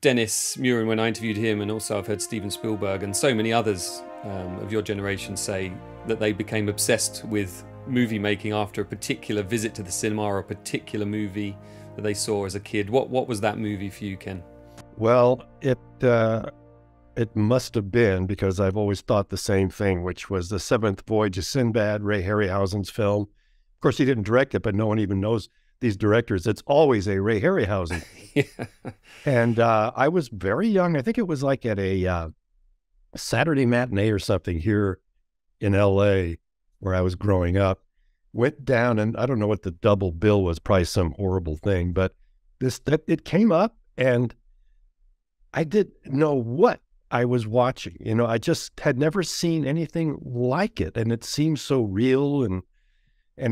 Dennis Muren when I interviewed him, and also I've heard Steven Spielberg and so many others of your generation say that they became obsessed with movie making after a particular visit to the cinema or a particular movie that they saw as a kid. What was that movie for you, Ken? Well, it must have been, because I've always thought the same thing, which was The Seventh Voyage of Sinbad, Ray Harryhausen's film. Of course, he didn't direct it, but no one even knows these directors. It's always a Ray Harryhausen. Yeah. And I was very young. I think it was like at a Saturday matinee or something here in LA where I was growing up. Went down, and I don't know what the double bill was, probably some horrible thing, but it came up, and I didn't know what I was watching. You know, I just had never seen anything like it, and it seemed so real, and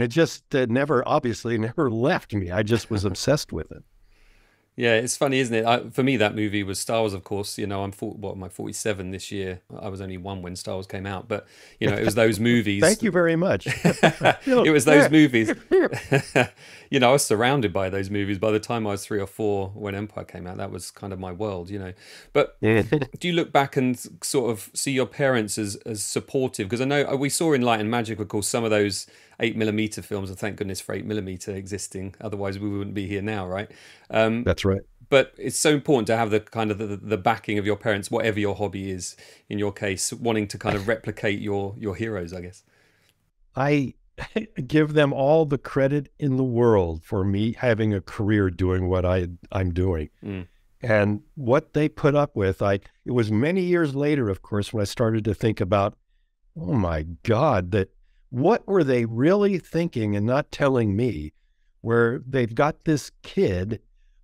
it just obviously never left me. I just was obsessed with it. Yeah, it's funny, isn't it? For me, that movie was Star Wars, of course. You know, I'm 47 this year. I was only one when Star Wars came out, but you know, it was those movies. Thank you very much. It was those movies. You know, I was surrounded by those movies. By the time I was 3 or 4, when Empire came out, that was kind of my world. You know, but do you look back and sort of see your parents as supportive? Because I know we saw in Light and Magic, of course, some of those 8mm films, and thank goodness for 8mm existing. Otherwise, we wouldn't be here now, right? That's right. But it's so important to have the kind of the backing of your parents, whatever your hobby is. In your case, wanting to kind of replicate your heroes, I guess. I give them all the credit in the world for me having a career doing what I'm doing. And what they put up with, it was many years later, of course, when I started to think about, oh my God, what were they really thinking and not telling me, where they've got this kid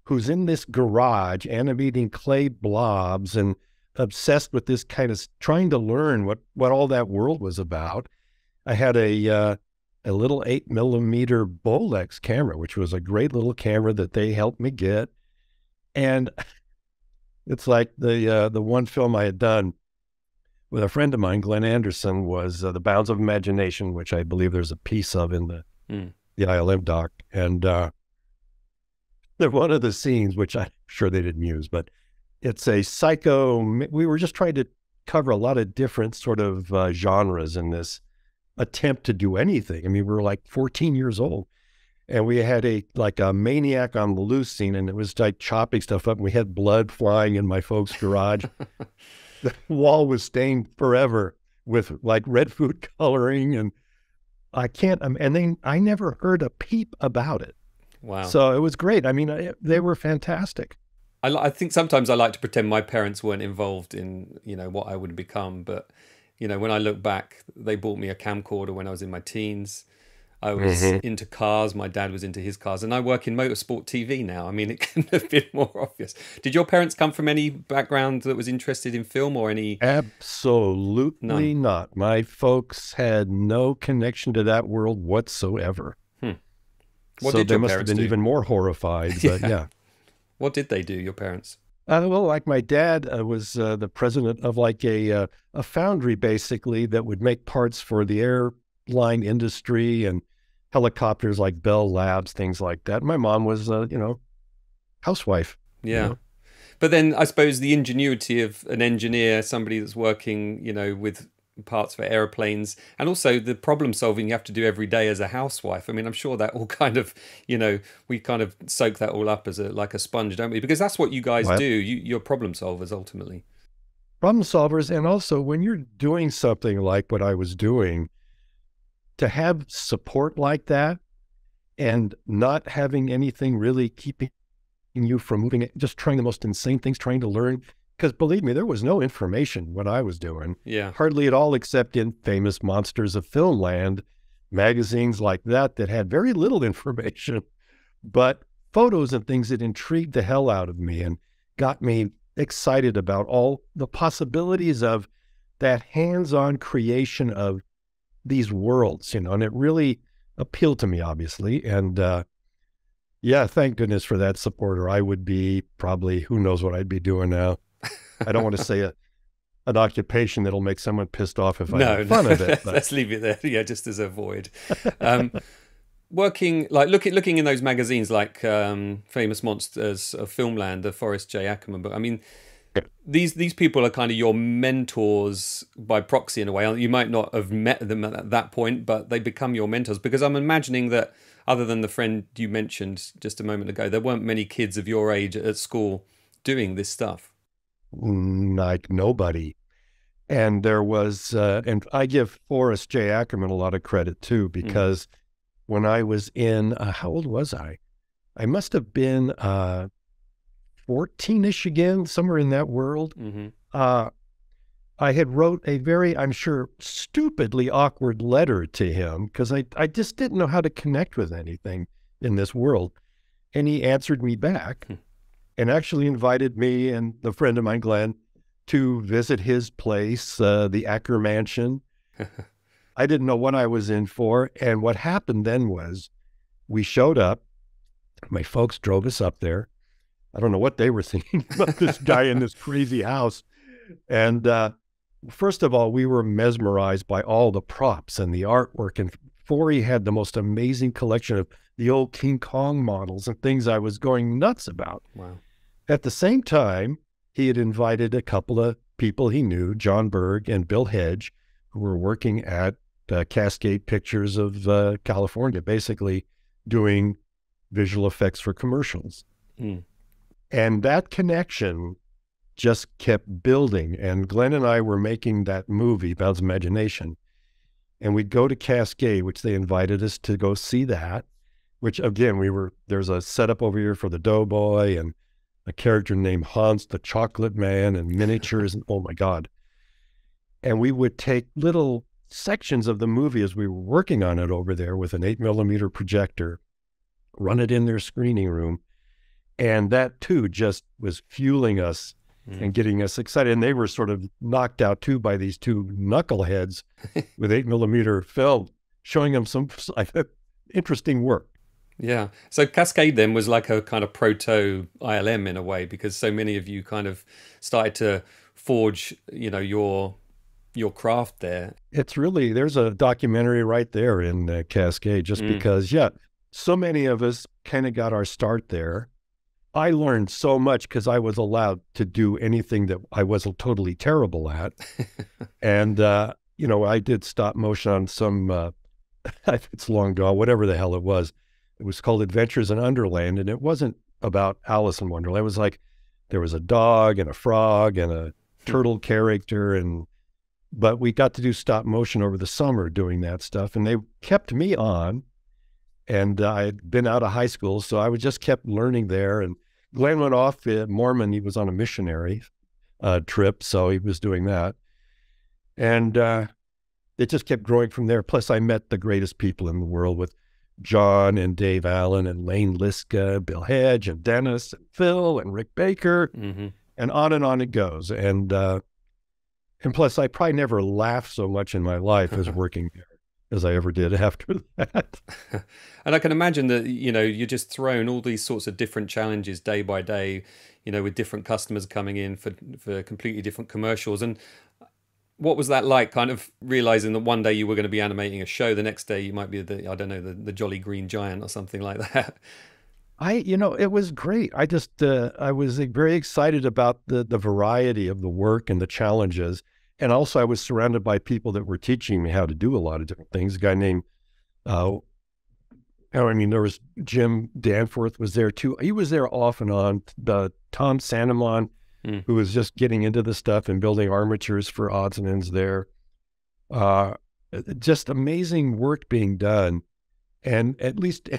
who's in this garage animating clay blobs and obsessed with this kind of trying to learn what all that world was about. I had a little 8mm Bolex camera, which was a great little camera that they helped me get. And it's like the one film I had done with a friend of mine, Glenn Anderson, was The Bounds of Imagination, which I believe there's a piece of in the ILM doc. And one of the scenes, which I'm sure they didn't use, but it's a psycho. We were just trying to cover a lot of different sort of genres in this attempt to do anything. I mean, we were like 14 years old, and we had a maniac on the loose scene, and it was like chopping stuff up, and we had blood flying in my folks' garage. The wall was stained forever with like red food coloring, and and then I never heard a peep about it. Wow. So it was great. I mean, they were fantastic. I think sometimes I like to pretend my parents weren't involved in, you know, what I would become. But, you know, when I look back, they bought me a camcorder when I was in my teens. I was into cars. My dad was into his cars. And I work in motorsport TV now. I mean, it couldn't have been more obvious. Did your parents come from any background that was interested in film or any? Absolutely not. My folks had no connection to that world whatsoever. What so did they your must have parents been do? even more horrified. But yeah. What did they do, your parents? Well, like my dad was the president of like a foundry, basically, that would make parts for the airline industry and helicopters like Bell Labs, things like that. My mom was, housewife. Yeah. You know? But then I suppose the ingenuity of an engineer, somebody that's working, you know, with parts for airplanes, and also the problem solving you have to do every day as a housewife. I mean, I'm sure that all kind of, you know, we kind of soak that all up as like a sponge, don't we? Because that's what you guys do. You're problem solvers ultimately. Problem solvers. And also when you're doing something like what I was doing, to have support like that and not having anything really keeping you from moving it, just trying the most insane things, trying to learn. Because believe me, there was no information what I was doing. Yeah. Hardly at all, except in Famous Monsters of Filmland, magazines like that had very little information, but photos and things that intrigued the hell out of me and got me excited about all the possibilities of that hands-on creation of these worlds, you know, and it really appealed to me, obviously. And yeah, thank goodness for that support, or I would be probably, who knows what I'd be doing now. I don't want to say an occupation that'll make someone pissed off if I make fun of it. But let's leave it there. Yeah, just as a void. working, like looking in those magazines like Famous Monsters of Filmland, the Forrest J. Ackerman book. I mean, these people are kind of your mentors by proxy in a way. You might not have met them at that point, but they become your mentors, because I'm imagining that other than the friend you mentioned just a moment ago, there weren't many kids of your age at school doing this stuff. Like nobody. And there was, and I give Forrest J. Ackerman a lot of credit too, because when I was in, how old was I? I must have been 14-ish again, somewhere in that world. I had wrote a very, I'm sure, stupidly awkward letter to him because I just didn't know how to connect with anything in this world. And he answered me back and actually invited me and the friend of mine, Glenn, to visit his place, the Acker Mansion. I didn't know what I was in for. And what happened then was we showed up. My folks drove us up there. I don't know what they were thinking about this guy in this crazy house. And first of all, we were mesmerized by all the props and the artwork. And Forey had the most amazing collection of the old King Kong models and things I was going nuts about. Wow. At the same time, he had invited a couple of people he knew, John Berg and Bill Hedge, who were working at Cascade Pictures of California, basically doing visual effects for commercials. And that connection just kept building. And Glenn and I were making that movie, Bow's Imagination. And we'd go to Cascade, which they invited us to go see that, which again, there's a setup over here for the Doughboy and a character named Hans the Chocolate Man and miniatures. And oh my God. And we would take little sections of the movie as we were working on it over there with an 8mm projector, run it in their screening room. And that too just was fueling us and getting us excited. And they were sort of knocked out too by these two knuckleheads with 8mm film, showing them some interesting work. Yeah. So Cascade then was like a kind of proto ILM in a way, because so many of you kind of started to forge, your craft there. It's really, there's a documentary right there in Cascade, just because, so many of us kind of got our start there. I learned so much because I was allowed to do anything that I wasn't totally terrible at. And, I did stop motion on some, it's long gone, whatever the hell it was. It was called Adventures in Underland, and it wasn't about Alice in Wonderland. It was like there was a dog and a frog and a turtle character, but we got to do stop motion over the summer doing that stuff, and they kept me on. And I had been out of high school, so I just kept learning there. And Glenn went off Mormon. He was on a missionary trip, so he was doing that. And it just kept growing from there. Plus, I met the greatest people in the world with John and Dave Allen and Lane Liska, Bill Hedge and Dennis and Phil and Rick Baker, and on it goes. And plus, I probably never laughed so much in my life as working there as I ever did after that. And I can imagine that, you're just thrown all these sorts of different challenges day by day, with different customers coming in for completely different commercials. And what was that like, kind of realizing that one day you were going to be animating a show, the next day you might be the Jolly Green Giant or something like that? It was great. I was very excited about the variety of the work and the challenges. And also I was surrounded by people that were teaching me how to do a lot of different things. A guy named, there was Jim Danforth was there too. He was there off and on. Tom Sanamon, who was just getting into the stuff and building armatures for odds and ends there. Just amazing work being done. And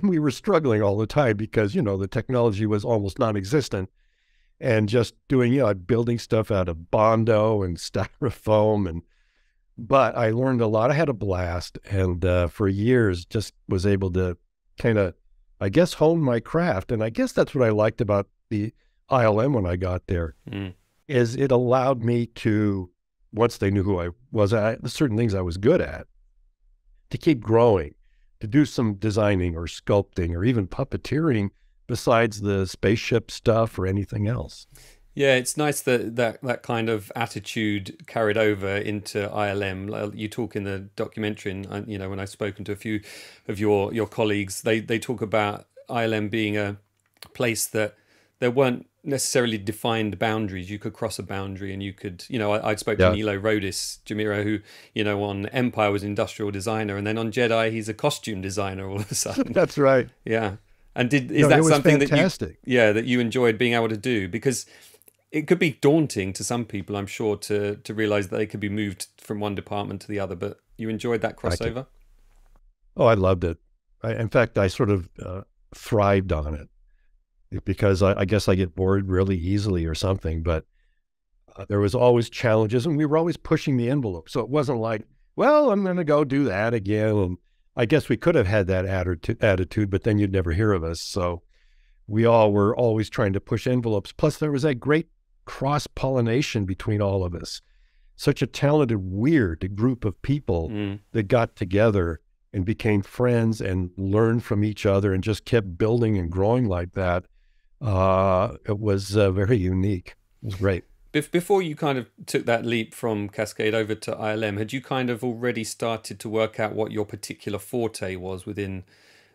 we were struggling all the time because, the technology was almost non-existent. And just doing, building stuff out of Bondo and styrofoam. But I learned a lot. I had a blast. And for years, just was able to kind of, I guess, hone my craft. And I guess that's what I liked about the ILM when I got there, is it allowed me to, once they knew who I was, certain things I was good at, to keep growing, to do some designing or sculpting or even puppeteering, besides the spaceship stuff or anything else. Yeah, it's nice that that kind of attitude carried over into ILM. You talk in the documentary, and you know, when I've spoken to a few of your colleagues, they talk about ILM being a place that there weren't necessarily defined boundaries. You could cross a boundary, and you could, you know, I spoke to Yeah. Nilo Rodis Jamiro, who, you know, on Empire was industrial designer, and then on Jedi he's a costume designer all of a sudden. That's right. Yeah, and is No, it that was something that you, fantastic. yeah, that you enjoyed being able to do? Because it could be daunting to some people, I'm sure, to realize that they could be moved from one department to the other. But you enjoyed that I can, crossover. oh, I loved it. In fact, I sort of thrived on it because I guess I get bored really easily or something. But there was always challenges, and we were always pushing the envelope. So it wasn't like, well, I'm going to go do that again. And I guess we could have had that attitude, but then you'd never hear of us. So we all were always trying to push envelopes. Plus, there was that great cross-pollination between all of us. Such a talented, weird group of people that got together and became friends and learned from each other and just kept building and growing like that. It was very unique. It was great. Before you kind of took that leap from Cascade over to ILM, had you kind of already started to work out what your particular forte was within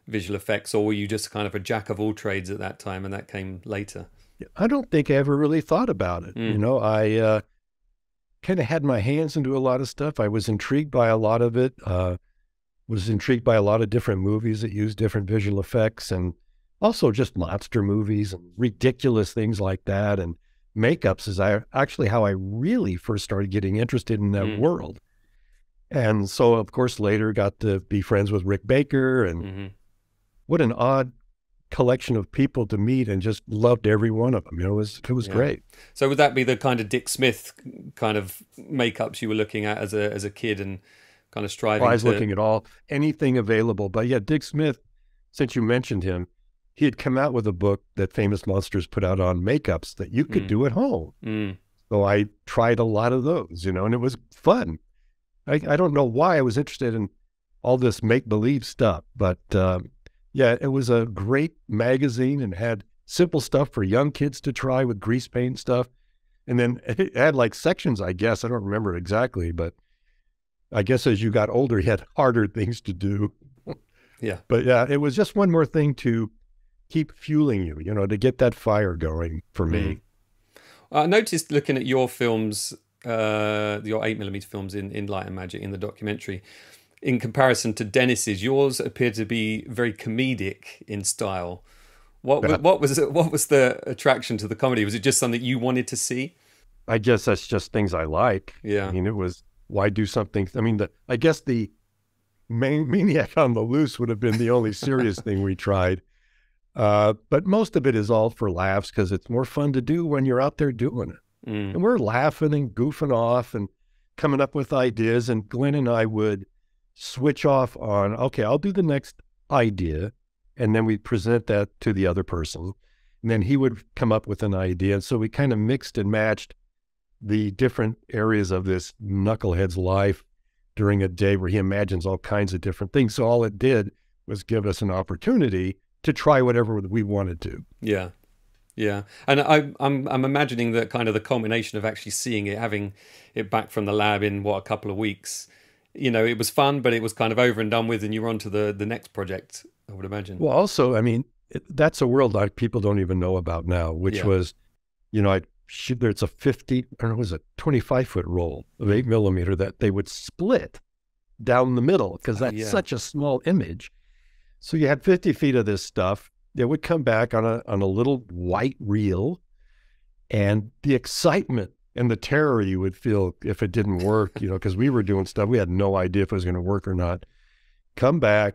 visual effects, or were you just kind of a jack of all trades at that time and that came later? I don't think I ever really thought about it. You know, I kind of had my hands into a lot of stuff. I was intrigued by a lot of it, was intrigued by a lot of different movies that use different visual effects, and also just monster movies and ridiculous things like that. And makeups is actually how I really first started getting interested in that world. And so, of course, later got to be friends with Rick Baker, and what an odd collection of people to meet, and just loved every one of them. You know, it was great. So would that be the kind of Dick Smith kind of makeups you were looking at as a kid and kind of striving I was to... looking at anything available. But yeah, Dick Smith, since you mentioned him, he had come out with a book that Famous Monsters put out on makeups that you could do at home. So I tried a lot of those, you know, and it was fun. I don't know why I was interested in all this make-believe stuff, but yeah, it was a great magazine and had simple stuff for young kids to try with grease paint stuff. And then it had like sections, I guess. I don't remember exactly, but I guess as you got older, you had harder things to do. Yeah. But yeah, it was just one more thing to keep fueling you, you know, to get that fire going for me. I noticed looking at your films, your 8mm films in Light and Magic in the documentary, in comparison to Dennis's, yours appeared to be very comedic in style. What was the attraction to the comedy? Was it just something you wanted to see? I guess that's just things I like. Yeah. I mean, it was, why do something? I mean, I guess the Maniac on the Loose would have been the only serious thing we tried. But most of it is all for laughs because it's more fun to do when you're out there doing it. And we're laughing and goofing off and coming up with ideas. And Glenn and I would switch off on, okay, I'll do the next idea. And then we present that to the other person. And then he would come up with an idea. And so we kind of mixed and matched the different areas of this knucklehead's life during a day where he imagines all kinds of different things. So all it did was give us an opportunity to try whatever we wanted to. Yeah. Yeah. And I'm imagining that kind of the culmination of actually seeing it, having it back from the lab in a couple of weeks, you know, it was fun, but it was kind of over and done with, and you're on to the next project, I would imagine. Well, also, I mean, that's a world like people don't even know about now, which was, you know, it's a 50, or it was a 25-foot roll of 8mm that they would split down the middle because that's such a small image. So you had 50 feet of this stuff. It would come back on a little white reel, and the excitement and the terror you would feel if it didn't work, you know, because we were doing stuff. We had no idea if it was going to work or not. Come back,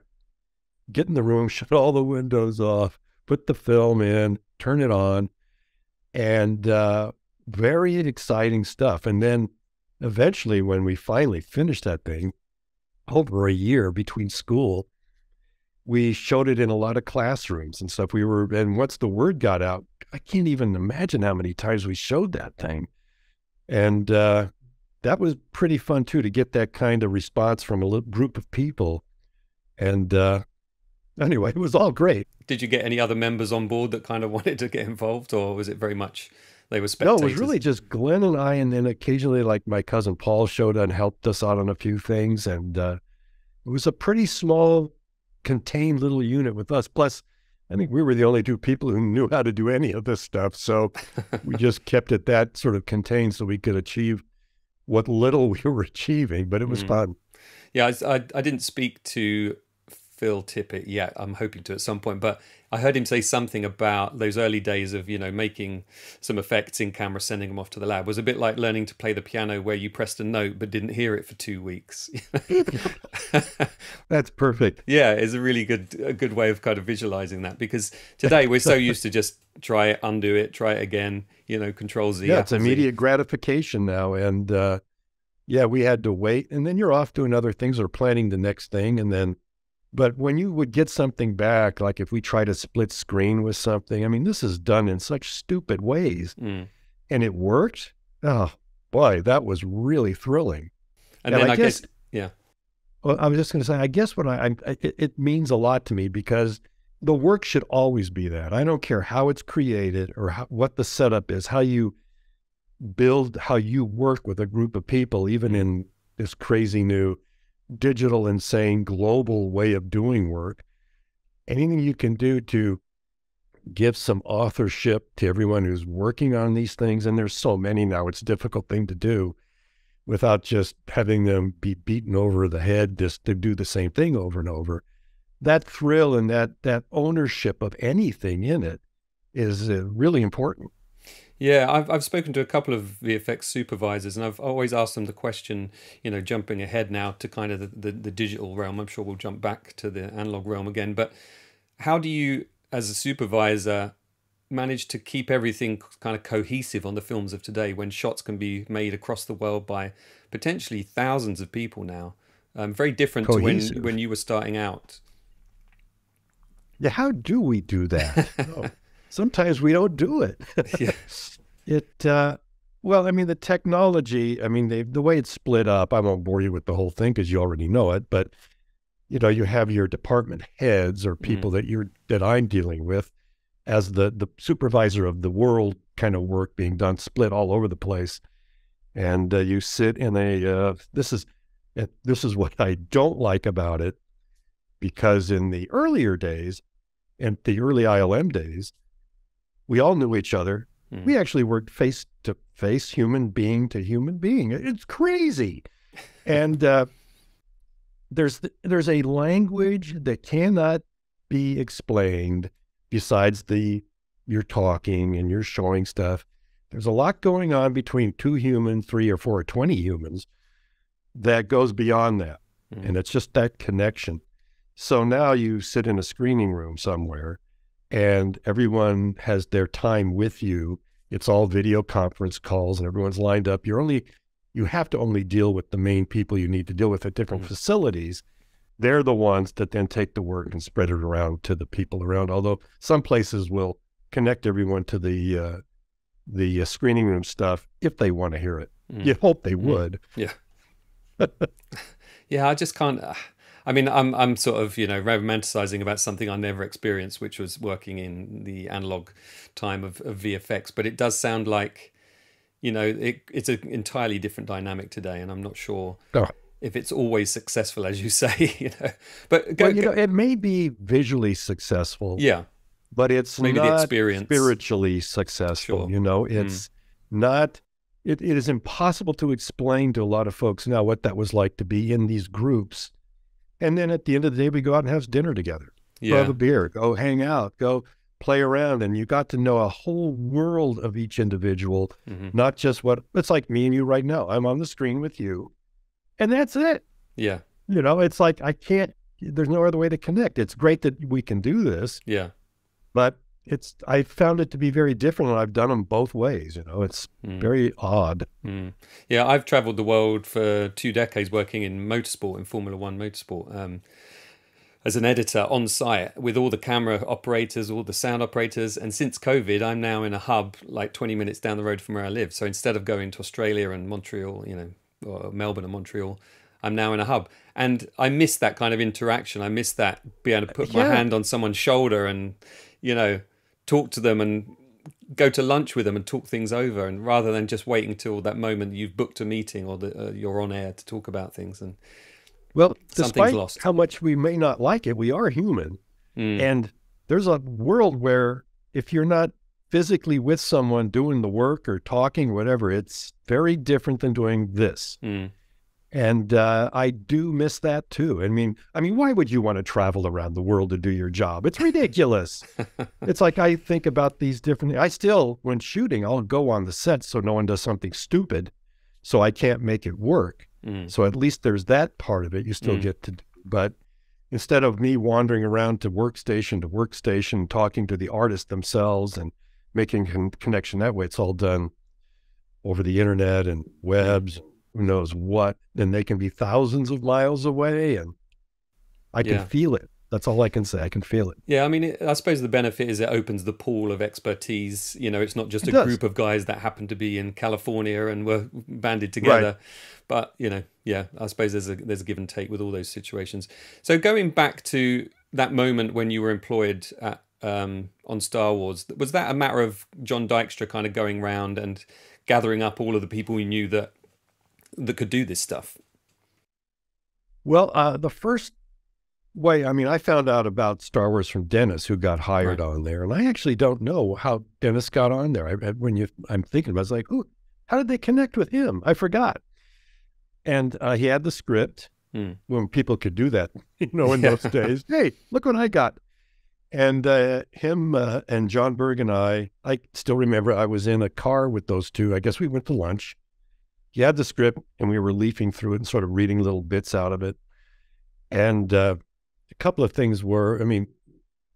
get in the room, shut all the windows off, put the film in, turn it on, and very exciting stuff. And then eventually when we finally finished that thing, over a year between school, we showed it in a lot of classrooms and stuff. And once the word got out, I can't even imagine how many times we showed that thing. And that was pretty fun too, to get that kind of response from a little group of people. And anyway, it was all great. Did you get any other members on board that kind of wanted to get involved, or was it very much They were No, it was spectators. really just Glenn and I, and then occasionally like my cousin Paul showed up and helped us out on a few things. And it was a pretty small, contained little unit with us. Plus, I think we were the only two people who knew how to do any of this stuff. So we just kept it that sort of contained so we could achieve what little we were achieving, but it was fun. Yeah, I didn't speak to Phil Tippett yet. I'm hoping to at some point, but I heard him say something about those early days of, making some effects in camera, sending them off to the lab. It was a bit like learning to play the piano where you pressed a note but didn't hear it for 2 weeks. That's perfect. Yeah, it's a good way of kind of visualizing that, because today we're so used to just try it, undo it, try it again, Control Z. Yeah, it's immediate gratification now. And yeah, we had to wait. And then you're off doing other things or planning the next thing. And then, but when you would get something back, like if we try to split screen with something, I mean, this is done in such stupid ways. And it worked. Oh, boy, that was really thrilling. And then I guess, yeah. Well, I was just going to say, I guess what it means a lot to me, because the work should always be that. I don't care how it's created or what the setup is, how you build, how you work with a group of people, even in this crazy new digital, insane, global way of doing work. Anything you can do to give some authorship to everyone who's working on these things, and there's so many now, it's a difficult thing to do without just having them be beaten over the head just to do the same thing over and over. That thrill and that ownership of anything in it is really important. Yeah, I've spoken to a couple of VFX supervisors, and I've always asked them the question, jumping ahead now to kind of the digital realm. I'm sure we'll jump back to the analog realm again, but how do you, as a supervisor, manage to keep everything kind of cohesive on the films of today when shots can be made across the world by potentially thousands of people now? Very different cohesive. To when you were starting out. Yeah, how do we do that? Oh, sometimes we don't do it. Yeah. Well, I mean, the technology, I mean, the way it's split up, I won't bore you with the whole thing because you already know it, but, you have your department heads or people that I'm dealing with as the supervisor of the world kind of work being done, split all over the place. And you sit in this is what I don't like about it, because in the earlier days, in the early ILM days, we all knew each other. We actually worked face to face, human being to human being. It's crazy. And there's a language that cannot be explained besides you're talking and you're showing stuff. There's a lot going on between 2 humans, 3 or 4 or 20 humans that goes beyond that. And it's just that connection. So now you sit in a screening room somewhere and everyone has their time with you. It's all video conference calls and everyone's lined up. You have to only deal with the main people you need to deal with at different facilities. They're the ones that then take the work and spread it around to the people around. Although some places will connect everyone to the screening room stuff if they want to hear it. You hope they would. Yeah. Yeah, I just can't. I mean, I'm sort of, romanticizing about something I never experienced, which was working in the analog time of VFX. But it does sound like, it's an entirely different dynamic today, and I'm not sure if it's always successful, as you say. But it may be visually successful. Yeah, but it's maybe not the experience. Spiritually successful. Sure. It's not. It is impossible to explain to a lot of folks now what that was like to be in these groups. And then at the end of the day, we go out and have dinner together. Go have a beer, go hang out, go play around. And you got to know a whole world of each individual, not just it's like me and you right now. I'm on the screen with you, and that's it. Yeah. It's like there's no other way to connect. It's great that we can do this. Yeah. But I found it to be very different, and I've done them both ways. It's very odd. Yeah, I've traveled the world for 2 decades working in motorsport, in Formula One motorsport, as an editor on site with all the camera operators, all the sound operators. And since COVID, I'm now in a hub like 20 minutes down the road from where I live. So instead of going to Australia and Montreal, or Melbourne and Montreal, I'm now in a hub. And I miss that kind of interaction. I miss that, being able to put my hand on someone's shoulder and, talk to them and go to lunch with them and talk things over, and rather than just waiting till that moment you've booked a meeting or that you're on air to talk about things, and well, something's despite lost. how much we may not like it, we are human. And there's a world where if you're not physically with someone doing the work or talking, whatever, it's very different than doing this. And I do miss that too. I mean, why would you want to travel around the world to do your job? It's ridiculous. It's like I think about these different. I still, when shooting, I'll go on the set so no one does something stupid, so I can't make it work. So at least there's that part of it you still get to do. But instead of me wandering around to workstation, talking to the artists themselves and making connection that way, it's all done over the internet and webs. Who knows what, then they can be thousands of miles away, and I can feel it. That's all I can say. I can feel it. Yeah, I mean, I suppose the benefit is it opens the pool of expertise. You know, it's not just a group of guys that happen to be in California and were banded together. But, you know, yeah, I suppose there's a give and take with all those situations. So going back to that moment when you were employed at, on Star Wars, was that a matter of John Dykstra kind of going round and gathering up all of the people he knew that could do this stuff? Well, the first way, I mean, I found out about Star Wars from Dennis, who got hired on there. And I actually don't know how Dennis got on there. I'm thinking about it, I was like, ooh, how did they connect with him? I forgot. And he had the script when people could do that, you know, in those days. Hey, look what I got. And him and John Berg and I still remember I was in a car with those two. I guess we went to lunch. He had the script, and we were leafing through it and sort of reading little bits out of it. And a couple of things were, I mean,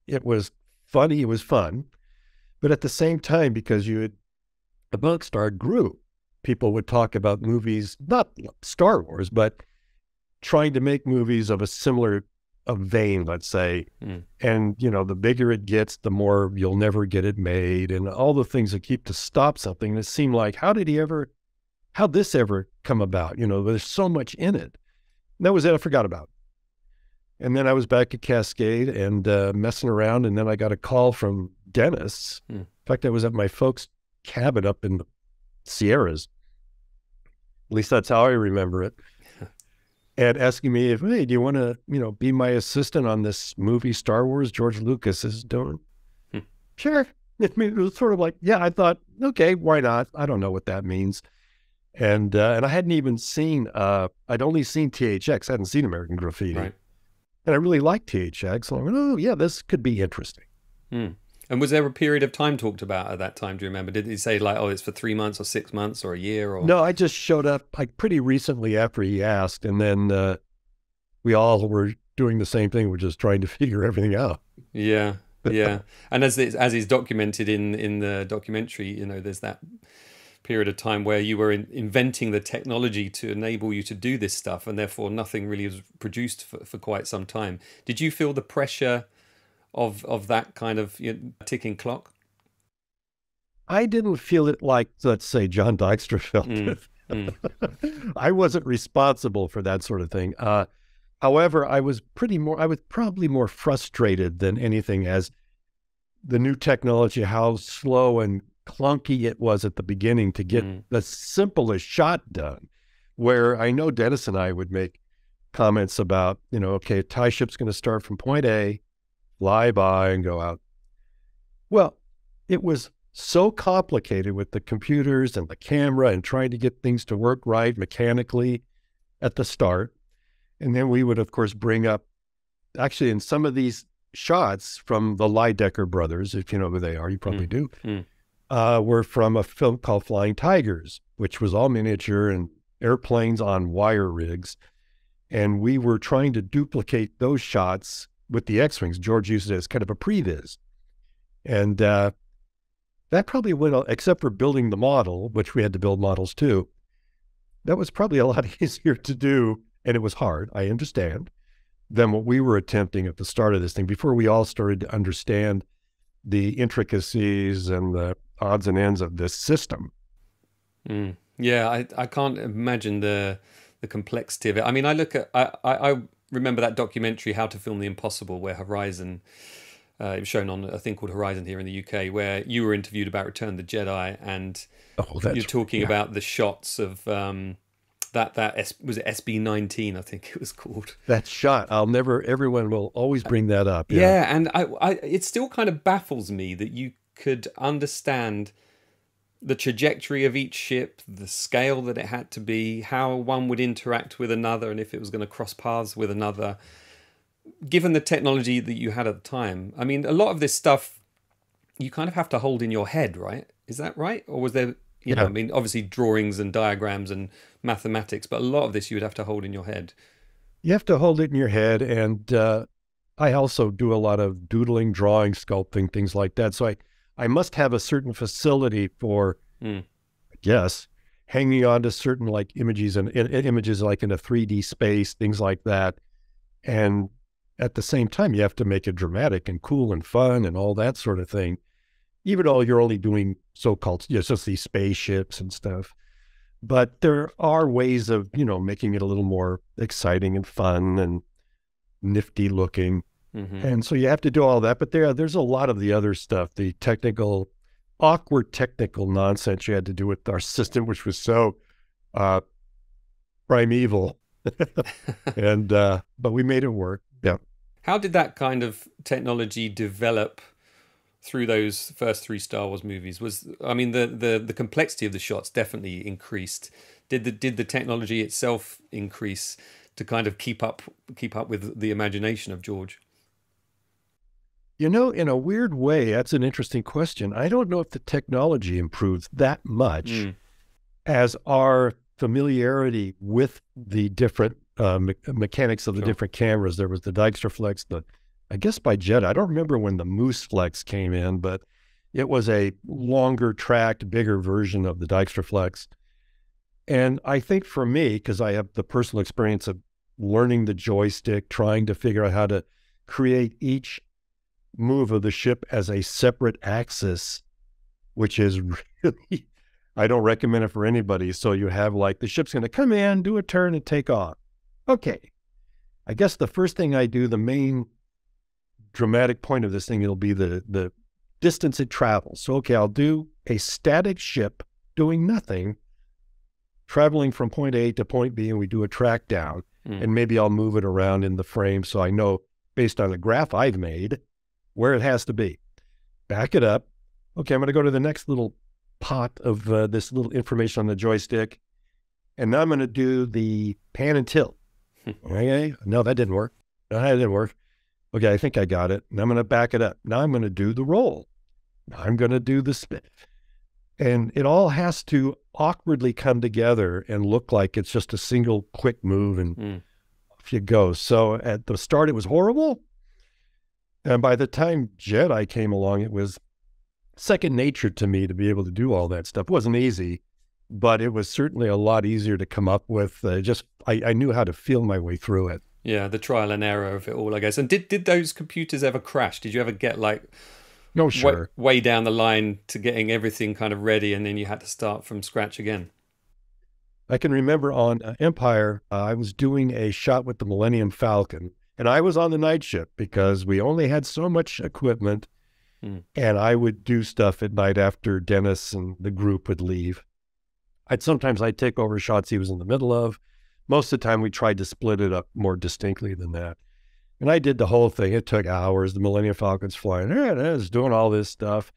it was funny, it was fun, but at the same time, because amongst our group, people would talk about movies, not Star Wars, but trying to make movies of a similar vein, let's say. And, you know, the bigger it gets, the more you'll never get it made, and all the things that keep to stop something. And it seemed like, how'd this ever come about? You know, there's so much in it. And that was it. I forgot about it. And then I was back at Cascade and messing around. And then I got a call from Dennis. In fact, I was at my folks' cabin up in the Sierras. At least that's how I remember it. And asking me if, hey, do you want to, you know, be my assistant on this movie, Star Wars, George Lucas is doing? Sure. I mean, it was sort of like, yeah, I thought, okay, why not? I don't know what that means. And I hadn't even seen, I'd only seen THX. I hadn't seen American Graffiti. Right. And I really liked THX. So I went, oh, yeah, this could be interesting. And was there a period of time talked about at that time? Do you remember? Did he say like, oh, it's for 3 months or 6 months or a year? Or no, I just showed up like pretty recently after he asked. And then we all were doing the same thing. We're just trying to figure everything out. Yeah. Yeah. And as is documented in the documentary, you know, there's that period of time where you were inventing the technology to enable you to do this stuff, and therefore nothing really was produced for quite some time. Did you feel the pressure of that kind of, you know, ticking clock? I didn't feel it like, let's say, John Dykstra felt it. I wasn't responsible for that sort of thing. However, I was probably more frustrated than anything as the new technology, how slow and clunky it was at the beginning to get the simplest shot done, where I know Dennis and I would make comments about, you know, okay, a TIE ship's going to start from point A, fly by and go out. Well, it was so complicated with the computers and the camera and trying to get things to work right mechanically at the start. And then we would, of course, bring up, actually, in some of these shots from the Lydecker brothers, if you know who they are, you probably do, were from a film called Flying Tigers, which was all miniature and airplanes on wire rigs. And we were trying to duplicate those shots with the X-Wings. George used it as kind of a previs. And that probably went, except for building the model, which we had to build models too, that was probably a lot easier to do. And it was hard, I understand, than what we were attempting at the start of this thing, before we all started to understand the intricacies and the odds and ends of this system. Yeah, I can't imagine the complexity of it. I mean, I remember that documentary, How to Film the Impossible, where Horizon It was shown on a thing called Horizon here in the UK, where you were interviewed about Return of the Jedi, and you're talking about the shots of was it SB-19, I think it was called. That shot, everyone will always bring that up. Yeah, and it still kind of baffles me that you could understand the trajectory of each ship, the scale that it had to be, how one would interact with another, and if it was going to cross paths with another, given the technology that you had at the time. I mean, a lot of this stuff you kind of have to hold in your head, right? Is that right? Or was there, you know, I mean, obviously drawings and diagrams and mathematics, but a lot of this you would have to hold in your head. You have to hold it in your head, and I also do a lot of doodling, drawing, sculpting, things like that. So I must have a certain facility for, I guess, hanging on to certain like images and images like in a 3D space, things like that. And at the same time, you have to make it dramatic and cool and fun and all that sort of thing, even though you're only doing so-called, just these spaceships and stuff. But there are ways of, making it a little more exciting and fun and nifty looking. And so you have to do all that. But there's a lot of the other stuff, the awkward technical nonsense you had to do with our system, which was so primeval. But we made it work. Yeah. How did that kind of technology develop through those first 3 Star Wars movies? The complexity of the shots definitely increased. Did the technology itself increase to kind of keep up with the imagination of George? In a weird way, that's an interesting question. I don't know if the technology improved that much as our familiarity with the different mechanics of the different cameras. There was the Dijkstraflex, I guess by Jedi. I don't remember when the Moose Flex came in, but it was a longer tracked, bigger version of the Dijkstraflex. And I think for me, because I have the personal experience of learning the joystick, trying to figure out how to create each move of the ship as a separate axis, which is really, I don't recommend it for anybody. So you have like the ship's going to come in, do a turn, and take off. Okay. I guess the first thing I do, the main dramatic point of this thing, it'll be the distance it travels. So, okay, I'll do a static ship doing nothing, traveling from point A to point B, and we do a track down. And maybe I'll move it around in the frame so I know, based on the graph I've made, where it has to be. Back it up. Okay, I'm going to go to the next little pot of this little information on the joystick, and now I'm going to do the pan and tilt. Okay, no, that didn't work. No, that didn't work. Okay, I think I got it. Now I'm going to back it up. Now I'm going to do the roll. Now I'm going to do the spin. And it all has to awkwardly come together and look like it's just a single quick move, and off you go. So at the start, it was horrible. And by the time Jedi came along, it was second nature to me to be able to do all that stuff. It wasn't easy, but it was certainly a lot easier to come up with. I knew how to feel my way through it. Yeah, the trial and error of it all, I guess. And did those computers ever crash? Did you ever get like no, sure. way down the line to getting everything kind of ready, and then you had to start from scratch again? I can remember on Empire, I was doing a shot with the Millennium Falcon, and I was on the night shift because we only had so much equipment, and I would do stuff at night after Dennis and the group would leave. Sometimes I'd take over shots he was in the middle of. Most of the time we tried to split it up more distinctly than that. And I did the whole thing. It took hours. The Millennium Falcon's flying. There it is, doing all this stuff.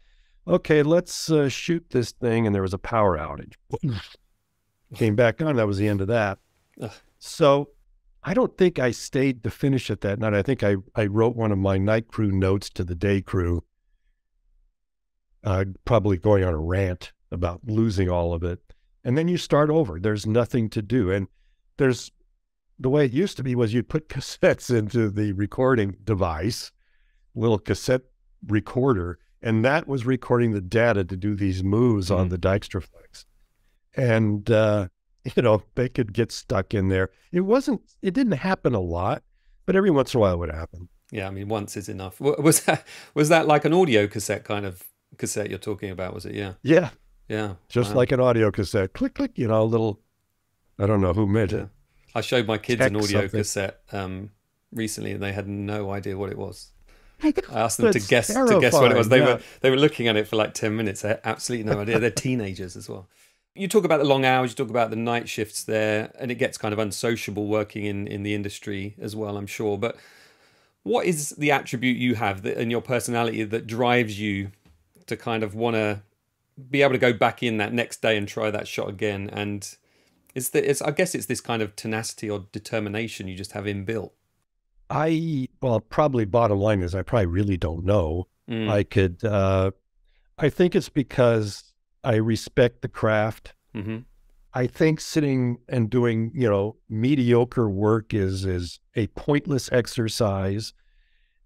Okay, let's shoot this thing. And there was a power outage. Came back on. That was the end of that. Ugh. So I don't think I stayed to finish it that night. I think I wrote one of my night crew notes to the day crew, probably going on a rant about losing all of it. And then you start over. There's nothing to do. And the way it used to be was you'd put cassettes into the recording device, little cassette recorder, and that was recording the data to do these moves on the Dijkstraflex. And, they could get stuck in there. It didn't happen a lot, but every once in a while it would happen. Yeah, I mean, once is enough. Was that like an audio cassette kind of cassette you're talking about, was it? Yeah. Yeah. Yeah. Just like an audio cassette. Click, click, a little, I don't know who made it. I showed my kids an audio cassette recently, and they had no idea what it was. I asked them to That's guess terrifying. what it was. Yeah. They were looking at it for like 10 minutes. They had absolutely no idea. They're teenagers as well. You talk about the long hours, you talk about the night shifts there, and it gets kind of unsociable working in the industry as well, I'm sure. But what is the attribute you have in your personality that drives you to kind of want to be able to go back in that next day and try that shot again? And I guess it's this kind of tenacity or determination you just have inbuilt. Well, probably bottom line is I probably really don't know. I think it's because I respect the craft. Mm-hmm. I think sitting and doing, mediocre work is a pointless exercise.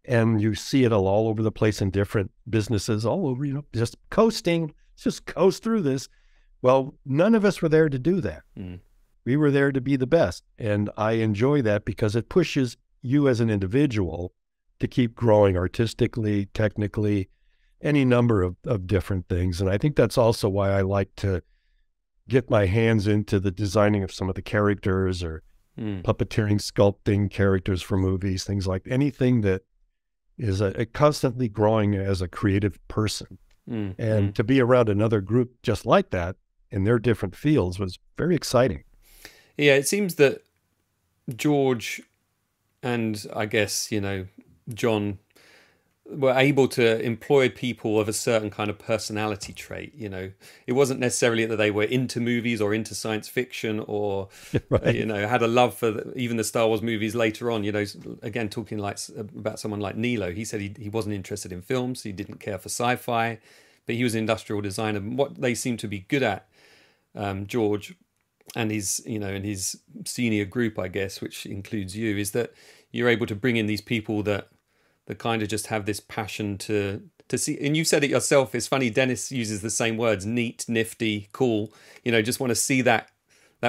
And you see it all over the place in different businesses all over, just coasting, just coast through this. Well, none of us were there to do that. Mm. We were there to be the best. And I enjoy that because it pushes you as an individual to keep growing artistically, technically, any number of different things. And I think that's also why I like to get my hands into the designing of some of the characters or puppeteering, sculpting characters for movies, things like anything that is constantly growing as a creative person. And to be around another group just like that in their different fields was very exciting. Yeah, it seems that George and I guess, John were able to employ people of a certain kind of personality trait. It wasn't necessarily that they were into movies or into science fiction or right. Had a love for even the Star Wars movies later on. Again, talking about someone like Nilo, he said he wasn't interested in films, he didn't care for sci-fi, but he was an industrial designer. What they seem to be good at, George and his senior group, I guess, which includes you, is that you're able to bring in these people that kind of just have this passion to see. And you said it yourself. It's funny, Dennis uses the same words: neat, nifty, cool. Just want to see that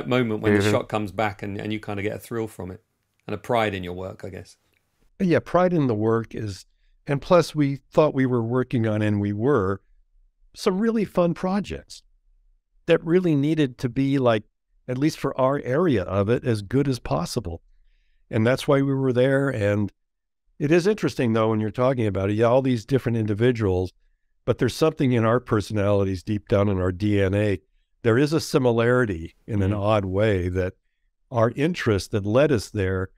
moment when the shot comes back and you kind of get a thrill from it and a pride in your work, I guess. Yeah, pride in the work and plus we thought we were working on, and we were, some really fun projects that really needed to be, like, at least for our area of it, as good as possible. And that's why we were there. And it is interesting, though, when you're talking about it, all these different individuals, but there's something in our personalities deep down in our DNA. There is a similarity in an odd way that our interests that led us there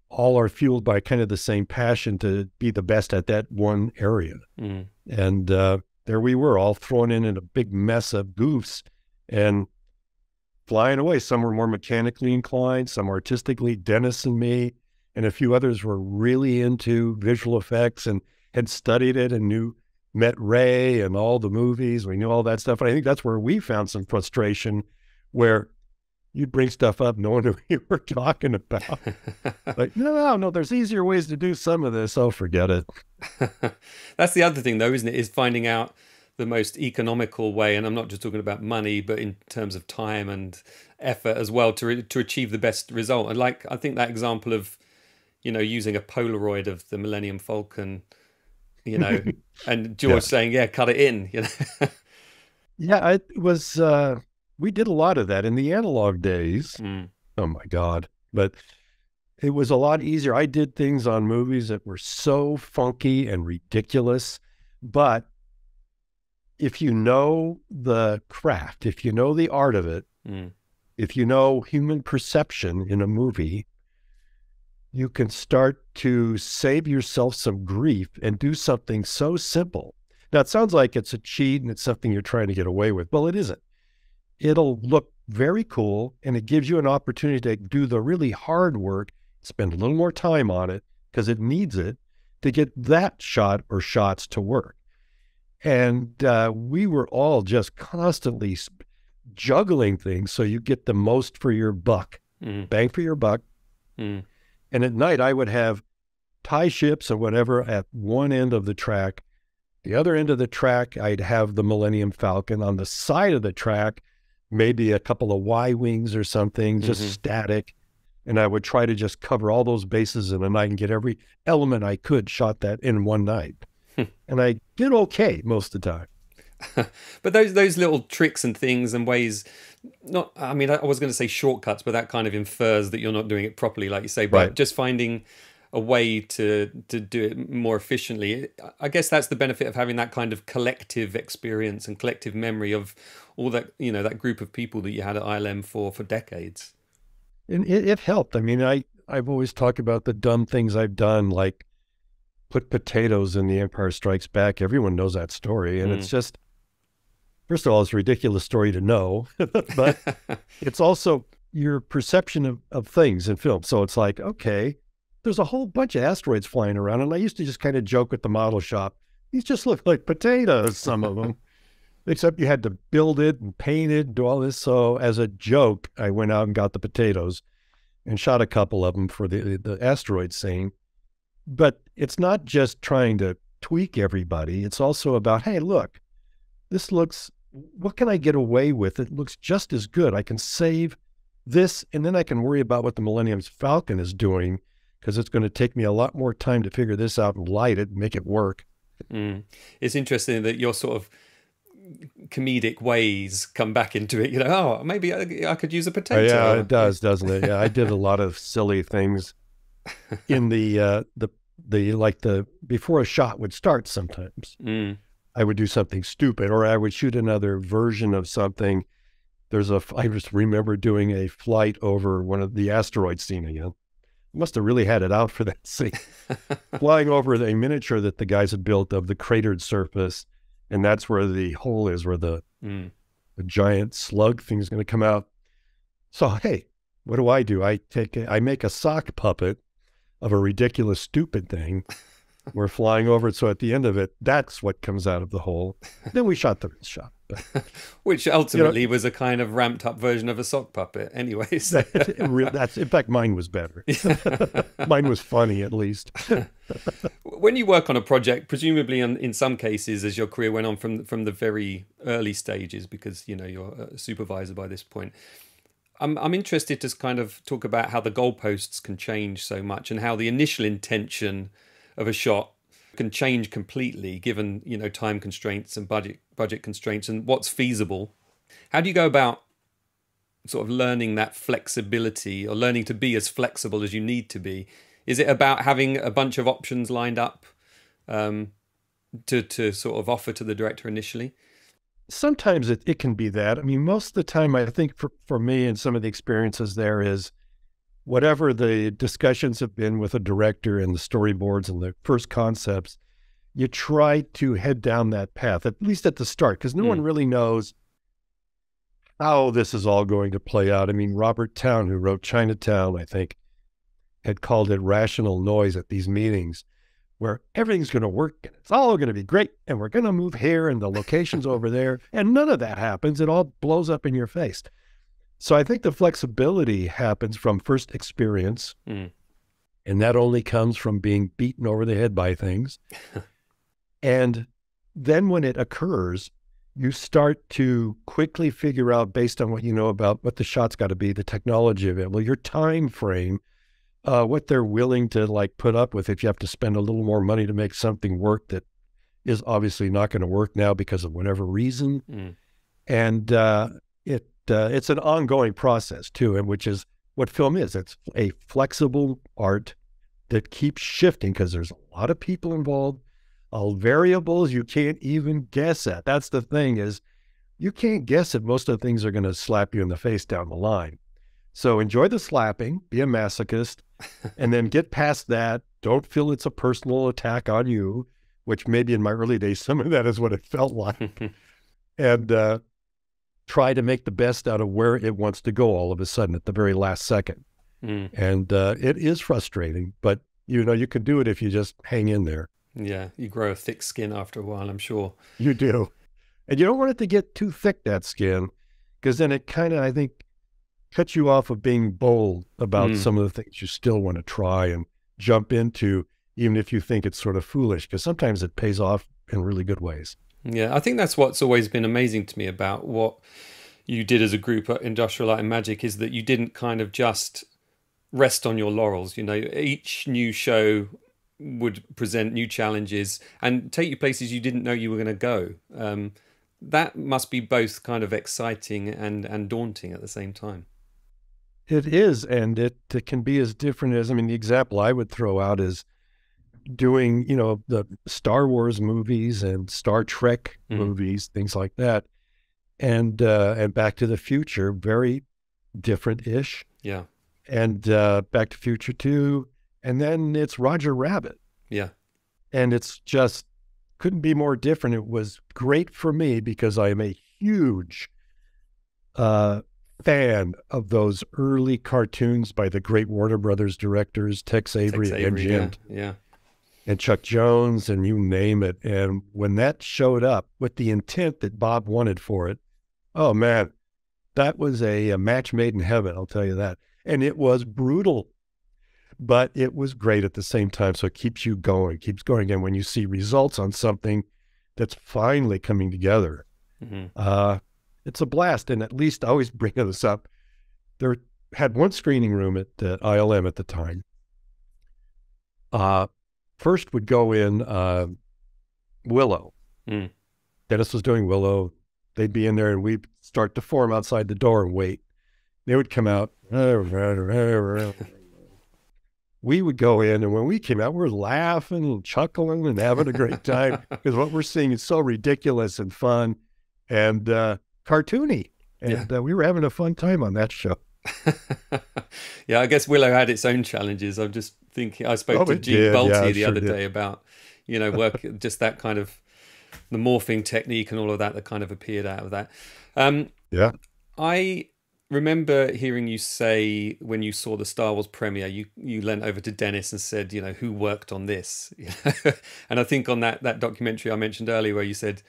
all are fueled by kind of the same passion to be the best at that one area. And there we were, all thrown in a big mess of goofs and flying away. Some were more mechanically inclined, some artistically. Dennis and me and a few others were really into visual effects and had studied it and met Ray and all the movies. We knew all that stuff. And I think that's where we found some frustration, where you'd bring stuff up knowing what you were talking about. Like, no, there's easier ways to do some of this. Oh, forget it. That's the other thing, though, isn't it? Is finding out the most economical way. And I'm not just talking about money, but in terms of time and effort as well to achieve the best result. And I think that example of, using a Polaroid of the Millennium Falcon, and George saying, yeah, cut it in, Yeah, it was, we did a lot of that in the analog days. Oh my God. But it was a lot easier. I did things on movies that were so funky and ridiculous, but if you know the craft, if you know the art of it, if you know human perception in a movie, you can start to save yourself some grief and do something so simple. Now, it sounds like it's a cheat and it's something you're trying to get away with. Well, it isn't. It'll look very cool, and it gives you an opportunity to do the really hard work, spend a little more time on it because it needs it to get that shot or shots to work. And we were all just constantly juggling things so you get the most for your buck, bang for your buck. And at night, I would have tie ships or whatever at one end of the track. The other end of the track, I'd have the Millennium Falcon. On the side of the track, maybe a couple of Y-wings or something, just static. And I would try to just cover all those bases in a night and get every element I could shot that in one night. And I did okay most of the time. But those little tricks and things and ways, I was going to say shortcuts, but that kind of infers that you're not doing it properly, like you say. But just finding a way to do it more efficiently. I guess that's the benefit of having that kind of collective experience and collective memory of all that, you know, that group of people that you had at ILM for decades. And it helped. I mean, I've always talked about the dumb things I've done, like put potatoes in The Empire Strikes Back. Everyone knows that story. And it's just, first of all, it's a ridiculous story to know, but it's also your perception of things in film. So it's like, okay, there's a whole bunch of asteroids flying around. And I used to just kind of joke with the model shop. These just look like potatoes, some of them, except you had to build it and paint it and do all this. So as a joke, I went out and got the potatoes and shot a couple of them for the asteroid scene. But it's not just trying to tweak everybody. It's also about, hey, look, this looks, what can I get away with? It looks just as good. I can save this, and then I can worry about what the Millennium Falcon is doing, because it's going to take me a lot more time to figure this out and light it and make it work. It's interesting that your sort of comedic ways come back into it. You know, oh, maybe I could use a potato. Yeah, it does, doesn't it? Yeah, I did a lot of silly things in the before a shot would start. Sometimes I would do something stupid, or I would shoot another version of something. I just remember doing a flight over one of the asteroid scene again. Must have really had it out for that scene. Flying over the miniature that the guys had built of the cratered surface, and that's where the hole is, where the giant slug thing is going to come out. So, hey, what do? I make a sock puppet of a ridiculous, stupid thing. We're flying over it, so at the end of it, that's what comes out of the hole. Then we shot the shot. Which ultimately was a kind of ramped up version of a sock puppet anyways. That's in fact, mine was better. Mine was funny, at least. When you work on a project, presumably in some cases, as your career went on from the very early stages, because you know you're a supervisor by this point, I'm interested to kind of talk about how the goalposts can change so much, and how the initial intention of a shot can change completely given, you know, time constraints and budget constraints and what's feasible. How do you go about sort of learning that flexibility, or learning to be as flexible as you need to be? Is it about having a bunch of options lined up to sort of offer to the director initially? Sometimes it can be that. I mean, most of the time, I think for me and some of the experiences there is, whatever the discussions have been with a director and the storyboards and the first concepts, you try to head down that path, at least at the start, because no one really knows how this is all going to play out. I mean, Robert Towne, who wrote Chinatown, I think, had called it rational noise at these meetings, where everything's going to work and it's all going to be great and we're going to move here and the location's over there, and none of that happens. It all blows up in your face. So I think the flexibility happens from first experience, and that only comes from being beaten over the head by things. And then when it occurs, you start to quickly figure out, based on what you know about what the shot's got to be, the technology available, your time frame, what they're willing to like put up with if you have to spend a little more money to make something work that is obviously not going to work now because of whatever reason. And it's an ongoing process too, and which is what film is. It's a flexible art that keeps shifting because there's a lot of people involved, all variables you can't even guess at. That's the thing, is you can't guess that most of the things are going to slap you in the face down the line. So enjoy the slapping, be a masochist, and then get past that. Don't feel it's a personal attack on you, which maybe in my early days, some of that is what it felt like. And try to make the best out of where it wants to go all of a sudden at the very last second. And it is frustrating, but you know, you can do it if you just hang in there. Yeah, you grow a thick skin after a while, I'm sure. You do. And you don't want it to get too thick, that skin, because then it kind of, I think, cuts you off of being bold about some of the things you still want to try and jump into, even if you think it's sort of foolish, because sometimes it pays off in really good ways. Yeah, I think that's what's always been amazing to me about what you did as a group at Industrial Light and Magic, is that you didn't kind of just rest on your laurels. You know, each new show would present new challenges and take you places you didn't know you were going to go. That must be both kind of exciting and daunting at the same time. It is, and it can be as different as, I mean, the example I would throw out is doing, the Star Wars movies and Star Trek movies, things like that, and Back to the Future, very different-ish. Yeah. And Back to Future 2, and then it's Roger Rabbit. Yeah. And it's just couldn't be more different. It was great for me because I am a huge fan of those early cartoons by the great Warner Brothers directors, Tex Avery and Jim. Yeah. And Chuck Jones, and you name it. And when that showed up with the intent that Bob wanted for it, oh man, that was a match made in heaven, I'll tell you that. And it was brutal, but it was great at the same time. So it keeps you going, keeps going. And when you see results on something that's finally coming together, it's a blast. And at least I always bring this up. There had one screening room at ILM at the time. First would go in Willow. Dennis was doing Willow. They'd be in there and we'd start to form outside the door and wait. They would come out. We would go in, and when we came out, we're laughing and chuckling and having a great time because what we're seeing is so ridiculous and fun and cartoony. And we were having a fun time on that show. Yeah, I guess Willow had its own challenges. I'm just thinking, I spoke to Gene Bolte the other day about, work, just that kind of the morphing technique and all of that kind of appeared out of that. I remember hearing you say when you saw the Star Wars premiere, you leant over to Dennis and said, who worked on this? And I think on that documentary I mentioned earlier where you said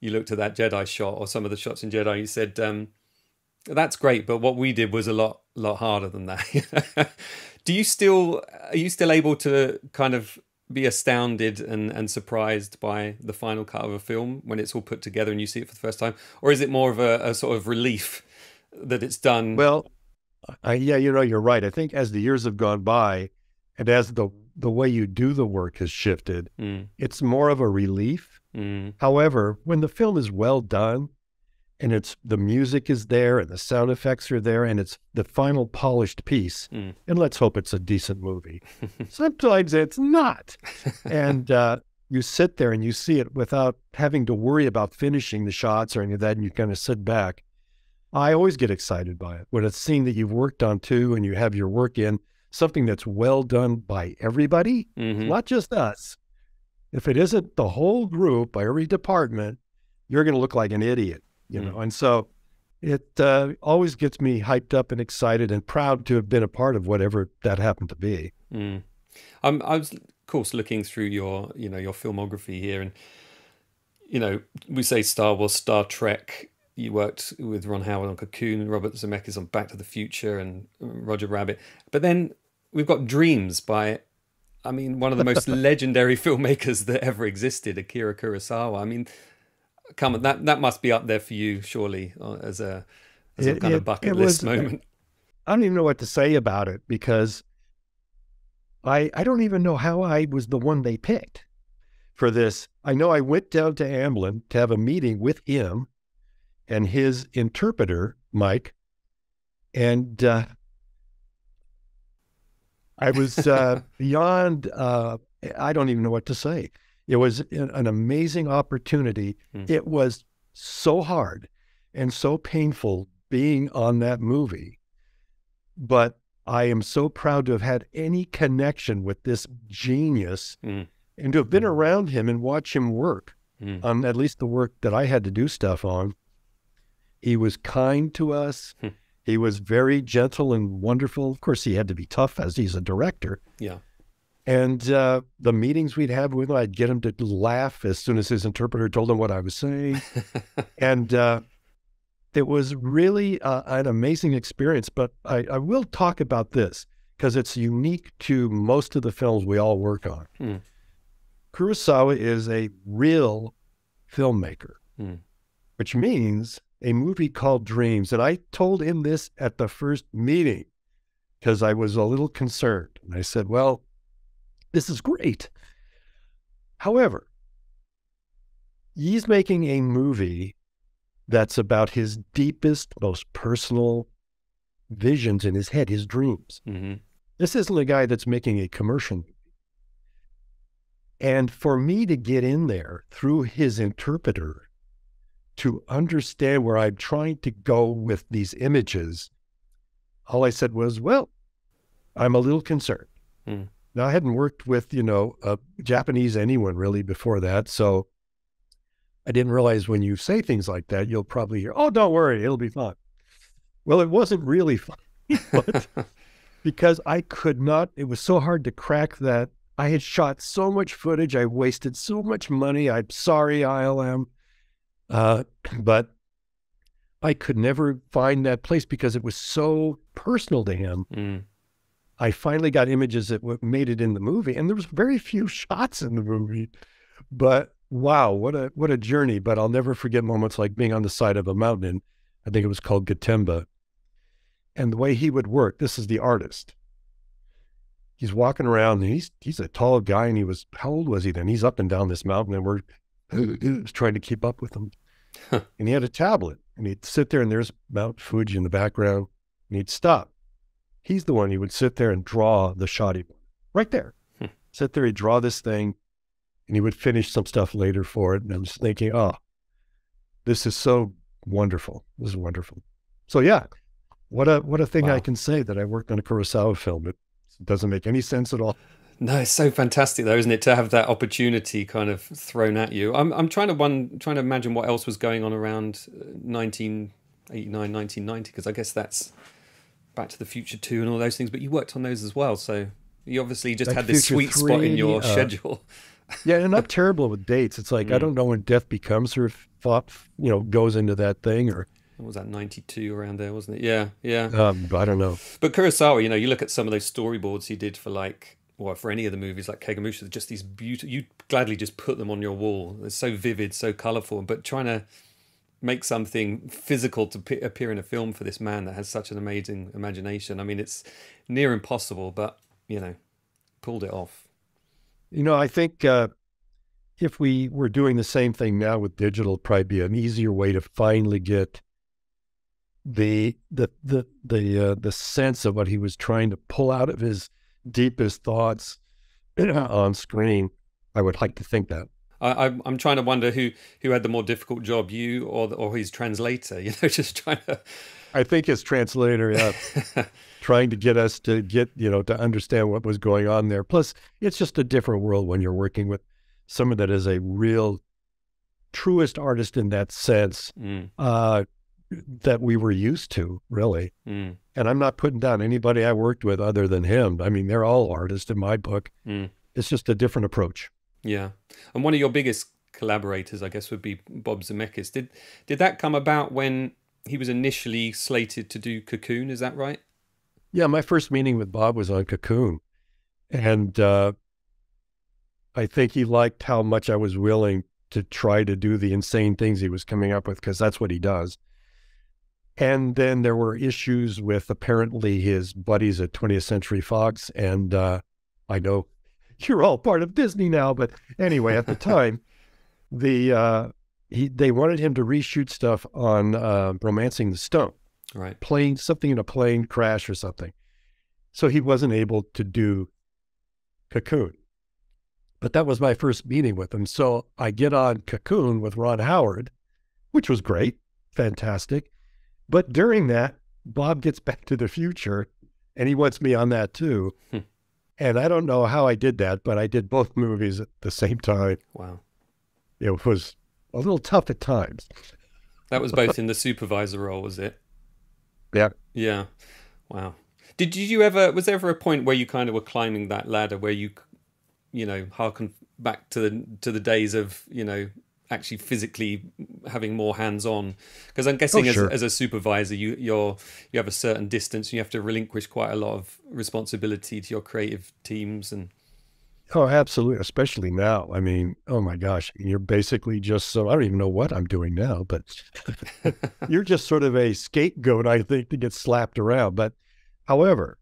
you looked at that Jedi shot or some of the shots in Jedi, you said, that's great, but what we did was a lot harder than that. Are you still able to kind of be astounded and surprised by the final cut of a film when it's all put together and you see it for the first time? Or is it more of a sort of relief that it's done? Well, you're right. I think as the years have gone by and as the way you do the work has shifted, it's more of a relief. However, when the film is well done and the music is there and the sound effects are there and it's the final polished piece, and let's hope it's a decent movie. Sometimes it's not. And you sit there and you see it without having to worry about finishing the shots or any of that, and you kind of sit back. I always get excited by it when it's a scene that you've worked on too, and you have your work in something that's well done by everybody, not just us. If it isn't the whole group by every department, you're going to look like an idiot, And so it always gets me hyped up and excited and proud to have been a part of whatever that happened to be. I was, of course, looking through your filmography here, and we say Star Wars, Star Trek. You worked with Ron Howard on Cocoon, Robert Zemeckis on Back to the Future, and Roger Rabbit. But then we've got Dreams by, one of the most legendary filmmakers that ever existed, Akira Kurosawa. Come on, that must be up there for you, surely, as a kind of bucket list moment. I don't even know what to say about it because I don't even know how I was the one they picked for this. I know I went down to Amblin to have a meeting with him and his interpreter, Mike, and I was beyond, I don't even know what to say. It was an amazing opportunity. It was so hard and so painful being on that movie, but I am so proud to have had any connection with this genius and to have been around him and watch him work on at least the work that I had to do stuff on. He was kind to us. He was very gentle and wonderful. Of course, he had to be tough as he's a director. Yeah. And the meetings we'd have with him, I'd get him to laugh as soon as his interpreter told him what I was saying. And it was really an amazing experience. But I will talk about this because it's unique to most of the films we all work on. Kurosawa is a real filmmaker, which means a movie called Dreams. And I told him this at the first meeting because I was a little concerned. And I said, well, this is great. However, he's making a movie that's about his deepest, most personal visions in his head, his dreams. Mm-hmm. This isn't a guy that's making a commercial. And for me to get in there through his interpreter to understand where I'm trying to go with these images, all I said was, well, I'm a little concerned. Mm. Now, I hadn't worked with, Japanese anyone really before that. So I didn't realize when you say things like that, you'll probably hear, oh, don't worry, it'll be fun. Well, it wasn't really fun, but because I could not, it was so hard to crack that. I had shot so much footage. I wasted so much money. I'm sorry, ILM. But I could never find that place because it was so personal to him. Mm. I finally got images that made it in the movie, and there was very few shots in the movie. But wow, what a journey. But I'll never forget moments like being on the side of a mountain. I think it was called Gatemba. And the way he would work, this is the artist. He's walking around, and he's a tall guy, and how old was he then? He's up and down this mountain, and we're trying to keep up with him. And he had a tablet, and he'd sit there, and there's Mount Fuji in the background, and he'd stop. He's the one, he would sit there and draw the shot right there. Sit there, he'd draw this thing, and he would finish some stuff later for it. And I'm just thinking, oh, this is so wonderful. This is wonderful. So yeah, what a thing. Wow. I can say that I worked on a Kurosawa film. It doesn't make any sense at all. No, it's so fantastic though, isn't it, to have that opportunity kind of thrown at you. I'm trying to imagine what else was going on around 1989, 1990, because I guess that's Back to the Future 2 and all those things, but you worked on those as well, so you obviously just had this sweet spot in your schedule. Yeah, and I'm terrible with dates. It's like I don't know when Death Becomes Her thought, goes into that thing, or what was that, 92 around there, wasn't it? Yeah. I don't know. But Kurosawa, you look at some of those storyboards he did for for any of the movies like Kagemusha, just these beautiful, you'd gladly just put them on your wall. They're so vivid, so colourful, but trying to make something physical to appear in a film for this man that has such an amazing imagination. I mean, it's near impossible, but, pulled it off. I think if we were doing the same thing now with digital, it'd probably be an easier way to finally get the sense of what he was trying to pull out of his deepest thoughts on screen. I would like to think that. I'm trying to wonder who had the more difficult job, you or his translator. Just trying to. I think his translator, yeah, trying to get us to to understand what was going on there. Plus, it's just a different world when you're working with someone that is a real, truest artist in that sense that we were used to, really. And I'm not putting down anybody I worked with other than him. I mean, they're all artists in my book. It's just a different approach. Yeah. And one of your biggest collaborators, I guess, would be Bob Zemeckis. Did that come about when he was initially slated to do Cocoon? Is that right? Yeah, my first meeting with Bob was on Cocoon. And I think he liked how much I was willing to try to do the insane things he was coming up with, because that's what he does. And then there were issues with apparently his buddies at 20th Century Fox. And I know you're all part of Disney now, but anyway, at the time, they wanted him to reshoot stuff on Romancing the Stone, right? Something in a plane crash or something. So he wasn't able to do Cocoon. But that was my first meeting with him. So I get on Cocoon with Ron Howard, which was great, fantastic. But during that, Bob gets Back to the Future, and he wants me on that too. And I don't know how I did that, but I did both movies at the same time. Wow. It was a little tough at times. That was both in the Supervisor role, was it? Yeah. Yeah. Wow. Was there ever a point where you kind of were climbing that ladder where you harken back to the days of, actually physically having more hands-on? Because I'm guessing as a supervisor, you have a certain distance, and you have to relinquish quite a lot of responsibility to your creative teams. And oh, absolutely, especially now. I mean, oh my gosh, you're basically just I don't even know what I'm doing now, but you're just sort of a scapegoat, I think, to get slapped around. But however,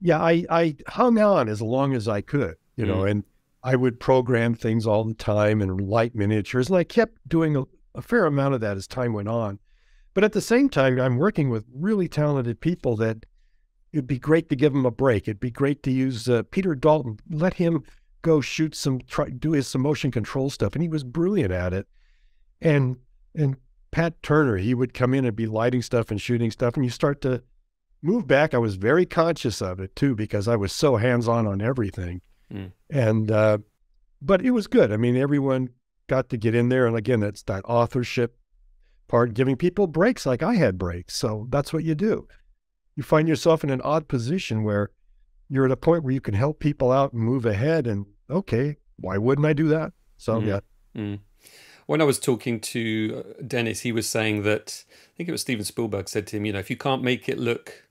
yeah, I hung on as long as I could, and I would program things all the time and light miniatures, and I kept doing a fair amount of that as time went on. But at the same time, I'm working with really talented people that it'd be great to give them a break. It'd be great to use Peter Dalton, let him go shoot do some motion control stuff. And he was brilliant at it. And Pat Turner, he would come in and be lighting stuff and shooting stuff. And you start to move back. I was very conscious of it too, because I was so hands-on everything. And, but it was good. I mean, everyone got to get in there. And again, it's that authorship part, giving people breaks like I had breaks. So that's what you do. You find yourself in an odd position where you're at a point where you can help people out and move ahead. And okay, why wouldn't I do that? So yeah. When I was talking to Dennis, he was saying that, I think it was Steven Spielberg said to him, you know, if you can't make it look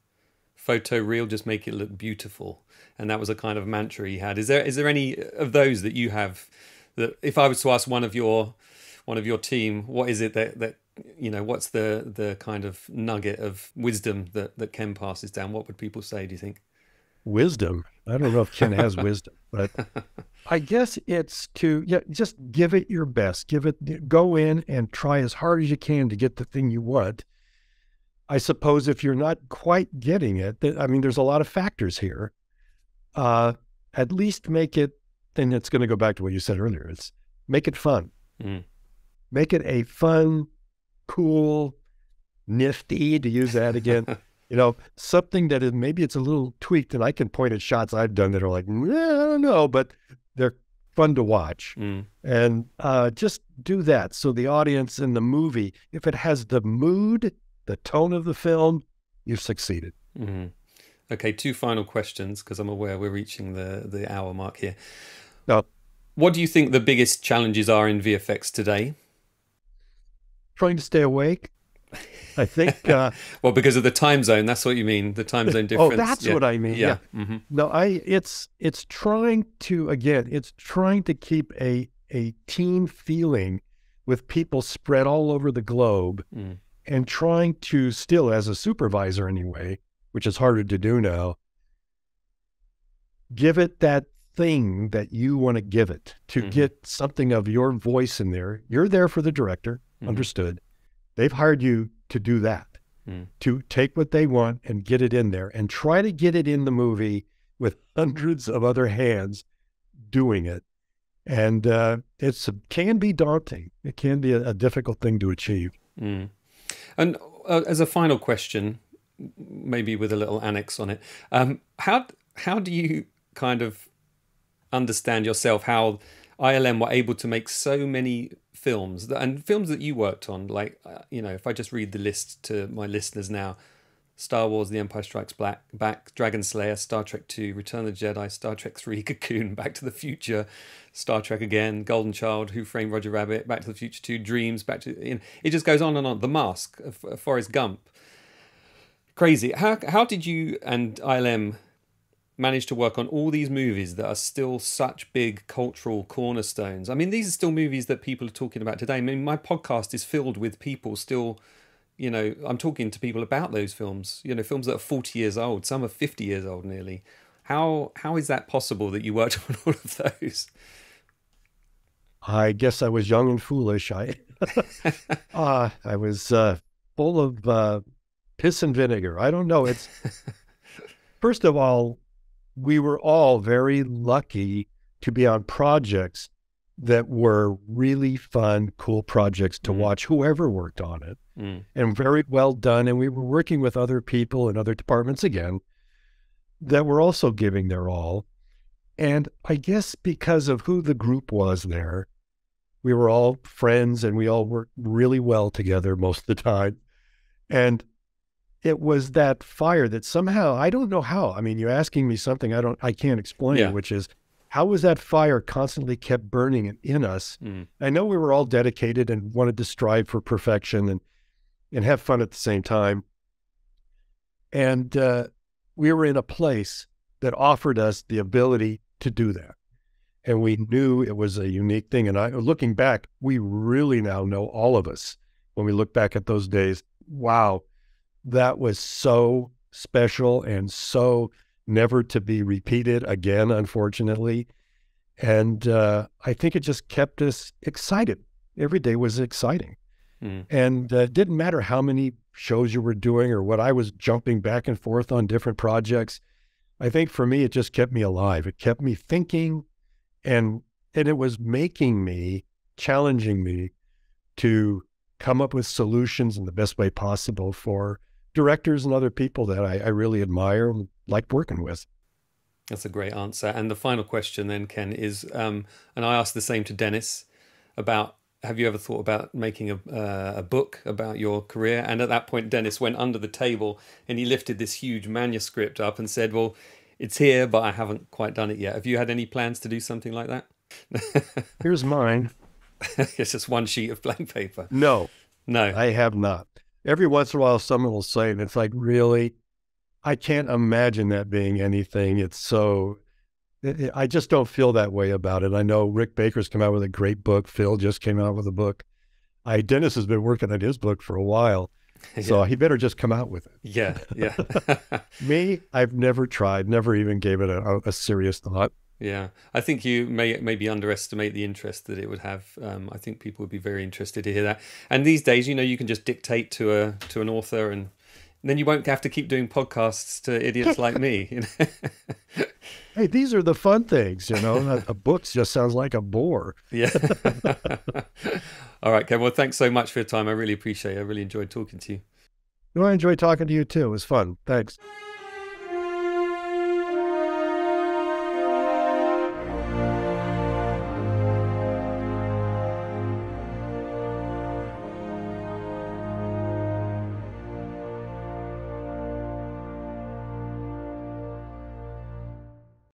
photoreal, just make it look beautiful. And that was a kind of mantra he had. Is there any of those that you have, that if I was to ask one of your team, what is it that you know, what's the kind of nugget of wisdom that Ken passes down? What would people say, do you think? Wisdom? I don't know if Ken has wisdom, but I guess it's to, just give it your best. Go in and try as hard as you can to get the thing you want. I suppose if you're not quite getting it, I mean, there's a lot of factors here. At least make it, and it's going to go back to what you said earlier, it's make it fun. Make it a fun, cool, nifty, to use that again, you know, something that is, maybe it's a little tweaked, and I can point at shots I've done that are like, I don't know, but they're fun to watch. And just do that. So the audience in the movie, if it has the mood, the tone of the film, you've succeeded. Okay, 2 final questions, because I'm aware we're reaching the hour mark here. Now, what do you think the biggest challenges are in VFX today? Trying to stay awake, I think. Well, because of the time zone, that's what you mean, the time zone difference. Oh, that's what I mean. Yeah. No, it's trying to, again, it's trying to keep a team feeling with people spread all over the globe, and trying to still, as a supervisor anyway, which is harder to do now, give it that thing that you want to give it, to get something of your voice in there. You're there for the director. Understood. They've hired you to do that, to take what they want and get it in there, and try to get it in the movie with hundreds of other hands doing it. And can be daunting. It can be a difficult thing to achieve. And as a final question, maybe with a little annex on it, how do you kind of understand yourself how ILM were able to make so many films, and films that you worked on, like, you know, if I just read the list to my listeners now: Star Wars The Empire Strikes Back, Dragon Slayer, Star Trek II, Return of the Jedi, Star Trek III, Cocoon, Back to the Future, Star Trek again, Golden Child, Who Framed Roger Rabbit, Back to the Future 2, Dreams, it just goes on and on. The Mask, Forrest Gump. Crazy. How did you and ILM manage to work on all these movies that are still such big cultural cornerstones? I mean, these are still movies that people are talking about today. I mean, my podcast is filled with people still, you know, I'm talking to people about those films, you know, films that are 40 years old, some are 50 years old nearly. How is that possible that you worked on all of those? I guess I was young and foolish. I was full of piss and vinegar. I don't know. It's first of all, we were all very lucky to be on projects that were really fun, cool projects to watch, whoever worked on it, and very well done. And we were working with other people in other departments again that were also giving their all. And I guess because of who the group was there, we were all friends and we all worked really well together most of the time. And it was that fire that somehow, I don't know how, I mean, you're asking me something I can't explain, which is, how was that fire constantly kept burning in us? I know we were all dedicated and wanted to strive for perfection and have fun at the same time. And we were in a place that offered us the ability to do that. And we knew it was a unique thing. And looking back, we really now know, all of us, when we look back at those days, wow, that was so special and so never to be repeated again, unfortunately. And I think it just kept us excited. Every day was exciting. And it didn't matter how many shows you were doing or what I was jumping back and forth on different projects. I think for me, it just kept me alive. It kept me thinking, and it was making me, challenging me to come up with solutions in the best way possible for directors and other people that I really admire and like working with. That's a great answer. And the final question then, Ken, is, and I asked the same to Dennis, about, have you ever thought about making a book about your career? And at that point, Dennis went under the table and he lifted this huge manuscript up and said, well, it's here, but I haven't quite done it yet. Have you had any plans to do something like that? Here's mine. It's just one sheet of blank paper. No, No, I have not. Every once in a while, someone will say, and it's like, really? I can't imagine that being anything. It's so, I just don't feel that way about it. I know Rick Baker's come out with a great book. Phil just came out with a book. Dennis has been working on his book for a while, so he better just come out with it. Yeah, yeah. Me, I've never tried, never even gave it a serious thought. Yeah, I think you maybe underestimate the interest that it would have. I think people would be very interested to hear that. And these days, you can just dictate to an author, and then you won't have to keep doing podcasts to idiots like me. Hey, these are the fun things, A book just sounds like a bore. Yeah. All right, Ken. Well, thanks so much for your time. I really appreciate it. I really enjoyed talking to you. I enjoyed talking to you too. It was fun. Thanks.